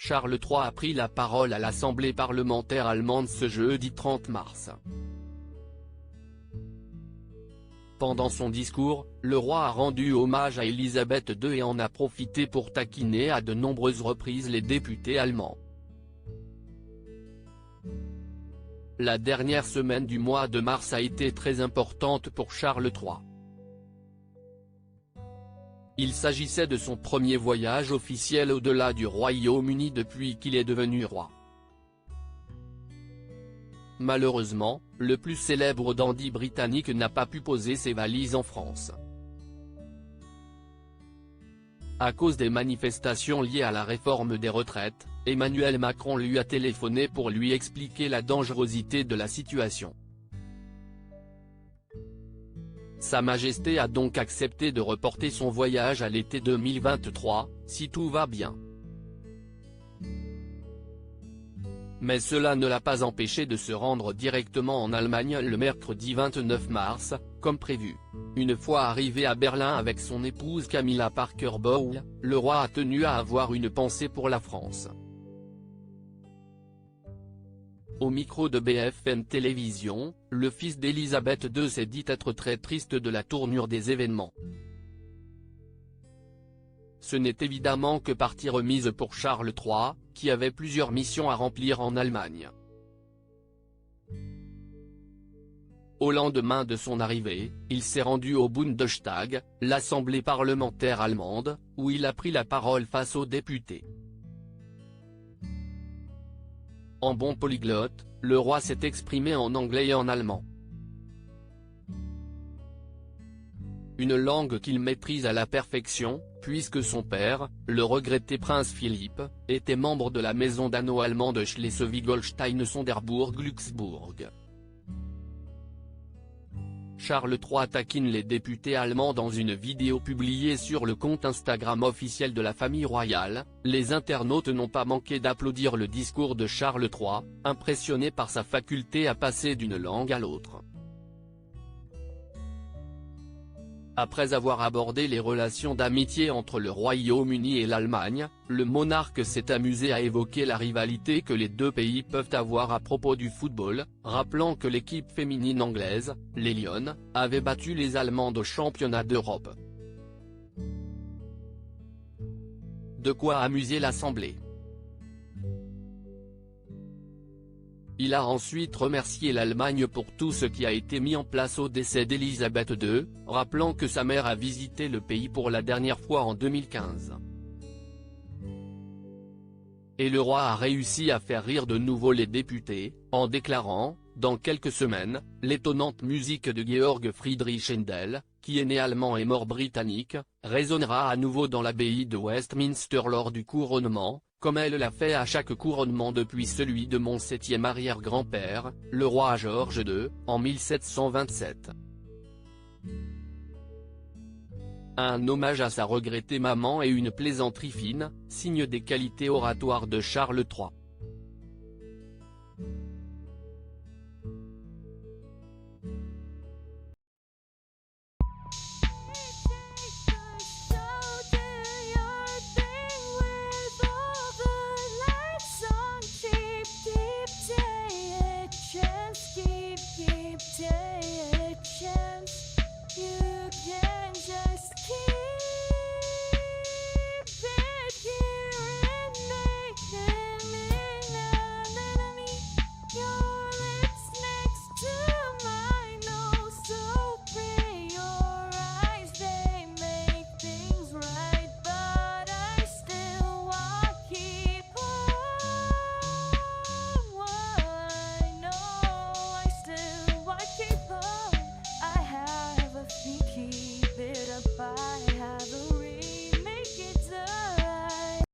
Charles III a pris la parole à l'Assemblée parlementaire allemande ce jeudi 30 mars. Pendant son discours, le roi a rendu hommage à Élisabeth II et en a profité pour taquiner à de nombreuses reprises les députés allemands. La dernière semaine du mois de mars a été très importante pour Charles III. Il s'agissait de son premier voyage officiel au-delà du Royaume-Uni depuis qu'il est devenu roi. Malheureusement, le plus célèbre dandy britannique n'a pas pu poser ses valises en France. À cause des manifestations liées à la réforme des retraites, Emmanuel Macron lui a téléphoné pour lui expliquer la dangerosité de la situation. Sa Majesté a donc accepté de reporter son voyage à l'été 2023, si tout va bien. Mais cela ne l'a pas empêché de se rendre directement en Allemagne le mercredi 29 mars, comme prévu. Une fois arrivé à Berlin avec son épouse Camilla Parker Bowles, le roi a tenu à avoir une pensée pour la France. Au micro de BFM Télévision, le fils d'Élisabeth II s'est dit être très triste de la tournure des événements. Ce n'est évidemment que partie remise pour Charles III, qui avait plusieurs missions à remplir en Allemagne. Au lendemain de son arrivée, il s'est rendu au Bundestag, l'Assemblée parlementaire allemande, où il a pris la parole face aux députés. En bon polyglotte, le roi s'est exprimé en anglais et en allemand. Une langue qu'il maîtrise à la perfection, puisque son père, le regretté prince Philippe, était membre de la maison dano-allemande de Schleswig-Holstein-Sonderbourg-Glücksbourg. Charles III taquine les députés allemands dans une vidéo publiée sur le compte Instagram officiel de la famille royale. Les internautes n'ont pas manqué d'applaudir le discours de Charles III, impressionnés par sa faculté à passer d'une langue à l'autre. Après avoir abordé les relations d'amitié entre le Royaume-Uni et l'Allemagne, le monarque s'est amusé à évoquer la rivalité que les deux pays peuvent avoir à propos du football, rappelant que l'équipe féminine anglaise, les Lions, avait battu les Allemandes au championnat d'Europe. De quoi amuser l'Assemblée. Il a ensuite remercié l'Allemagne pour tout ce qui a été mis en place au décès d'Élisabeth II, rappelant que sa mère a visité le pays pour la dernière fois en 2015. Et le roi a réussi à faire rire de nouveau les députés, en déclarant, dans quelques semaines, l'étonnante musique de Georg Friedrich Händel, qui est né allemand et mort britannique, résonnera à nouveau dans l'abbaye de Westminster lors du couronnement, comme elle l'a fait à chaque couronnement depuis celui de mon 7e arrière-grand-père, le roi George II, en 1727. Un hommage à sa regrettée maman et une plaisanterie fine, signe des qualités oratoires de Charles III.